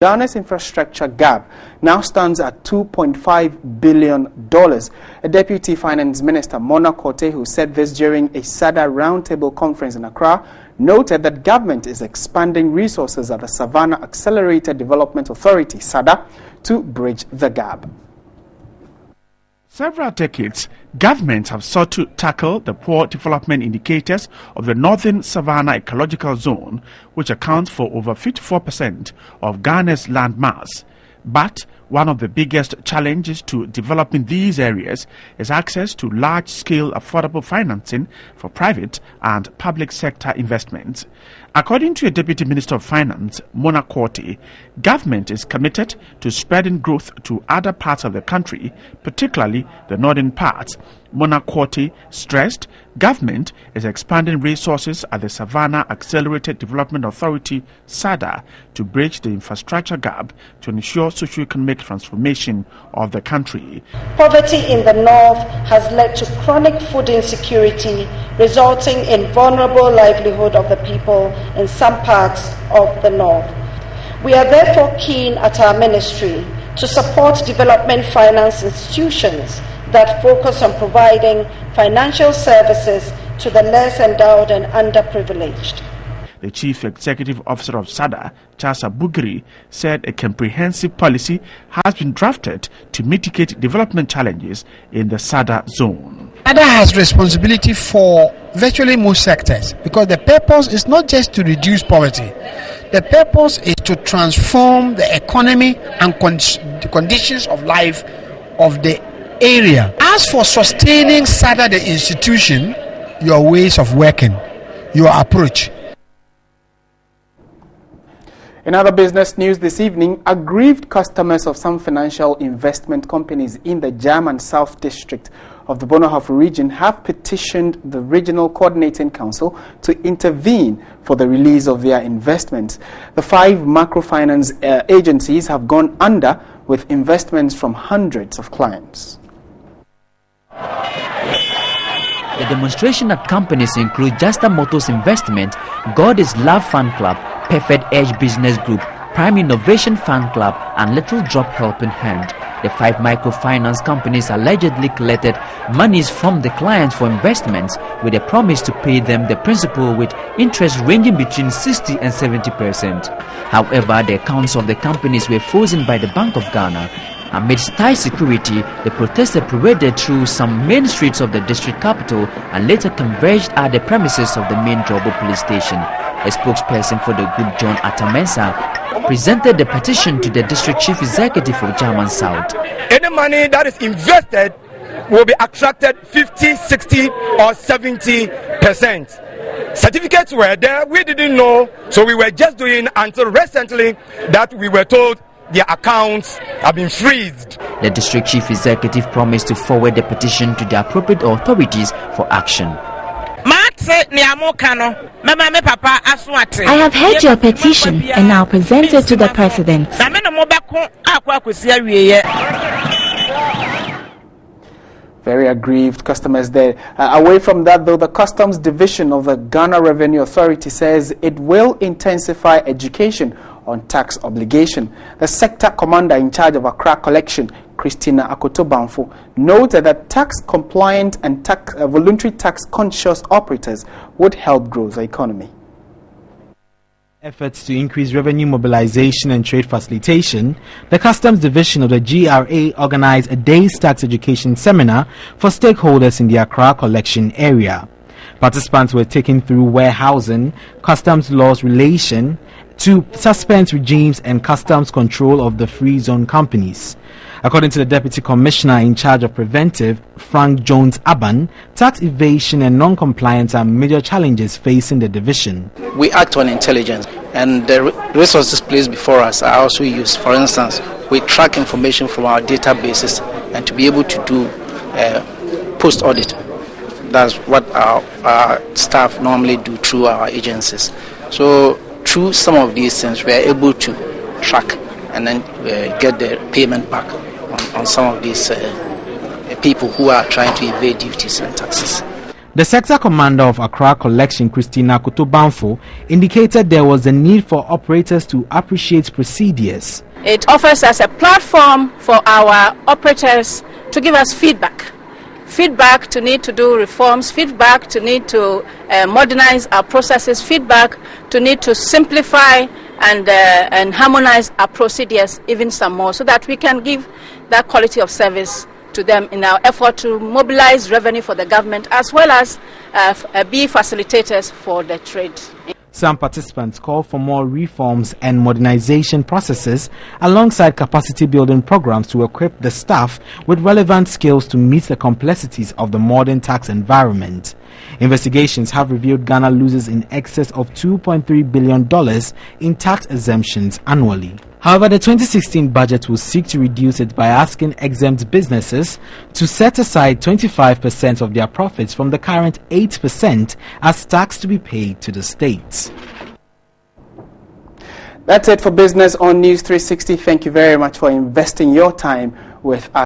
Ghana's infrastructure gap now stands at $2.5 billion. A Deputy Finance Minister, Mona Korte, who said this during a SADA roundtable conference in Accra, noted that government is expanding resources at the Savannah Accelerated Development Authority, SADA, to bridge the gap. Several decades, governments have sought to tackle the poor development indicators of the Northern Savannah Ecological Zone, which accounts for over 54% of Ghana's land mass. But one of the biggest challenges to developing these areas is access to large-scale affordable financing for private and public sector investments. According to a Deputy Minister of Finance, Mona Korte, government is committed to spreading growth to other parts of the country, particularly the northern parts. Mona Korte stressed government is expanding resources at the Savannah Accelerated Development Authority, SADA, to bridge the infrastructure gap to ensure socio-economic transformation of the country. Poverty in the north has led to chronic food insecurity, resulting in vulnerable livelihood of the people in some parts of the north. We are therefore keen at our ministry to support development finance institutions that focus on providing financial services to the less endowed and underprivileged. The Chief Executive Officer of SADA, Charles Abugiri, said a comprehensive policy has been drafted to mitigate development challenges in the SADA zone. SADA has responsibility for virtually most sectors because the purpose is not just to reduce poverty. The purpose is to transform the economy and the conditions of life of the area. As for sustaining SADA, the institution, your ways of working, your approach. In other business news this evening, aggrieved customers of some financial investment companies in the German South District of the Bonohaf region have petitioned the Regional Coordinating Council to intervene for the release of their investments. The 5 microfinance agencies have gone under with investments from hundreds of clients. The demonstration at companies include Justa Motors Investment, God is Love Fan Club, Perfect Edge Business Group, Prime Innovation Fan Club, and Little Drop Helping Hand. The 5 microfinance companies allegedly collected monies from the clients for investments with a promise to pay them the principal with interest ranging between 60 and 70%. However, the accounts of the companies were frozen by the Bank of Ghana. Amidst tight security, the protesters paraded through some main streets of the district capital and later converged at the premises of the main Drobo police station. A spokesperson for the group, John Atamensa, presented the petition to the district chief executive of German South. Any money that is invested will be attracted 50, 60 or 70%. Certificates were there, we didn't know, so we were just doing until recently that we were told their accounts have been freezed. The district chief executive promised to forward the petition to the appropriate authorities for action. I have heard your petition and now present it to the president. Very aggrieved customers there. Away from that, though, the Customs Division of the Ghana Revenue Authority says it will intensify education on tax obligation. The sector commander in charge of Accra Collection, Christina Akoto-Banfo, noted that tax-compliant and voluntary tax-conscious operators would help grow the economy. Efforts to increase revenue mobilization and trade facilitation, the Customs Division of the GRA organized a day's tax education seminar for stakeholders in the Accra Collection area. Participants were taken through warehousing, customs laws relation to suspense regimes and customs control of the free zone companies. According to the Deputy Commissioner in charge of Preventive, Frank Jones-Aban, tax evasion and non-compliance are major challenges facing the division. We act on intelligence, and the resources placed before us are also used. For instance, we track information from our databases and to be able to do post-audit. That's what our staff normally do through our agencies. So through some of these things, we are able to track and then get the payment back on some of these people who are trying to evade duties and taxes. The sector commander of Accra Collection, Christina Kutubanfo, indicated there was a need for operators to appreciate procedures. It offers us a platform for our operators to give us feedback to need to do reforms, feedback to need to modernize our processes, feedback to need to simplify and harmonize our procedures even some more, so that we can give that quality of service to them in our effort to mobilize revenue for the government, as well as be facilitators for the trade. Some participants called for more reforms and modernization processes alongside capacity building programs to equip the staff with relevant skills to meet the complexities of the modern tax environment. Investigations have revealed Ghana loses in excess of $2.3 billion in tax exemptions annually. However, the 2016 budget will seek to reduce it by asking exempt businesses to set aside 25% of their profits from the current 8% as tax to be paid to the states. That's it for business on News 360. Thank you very much for investing your time with us.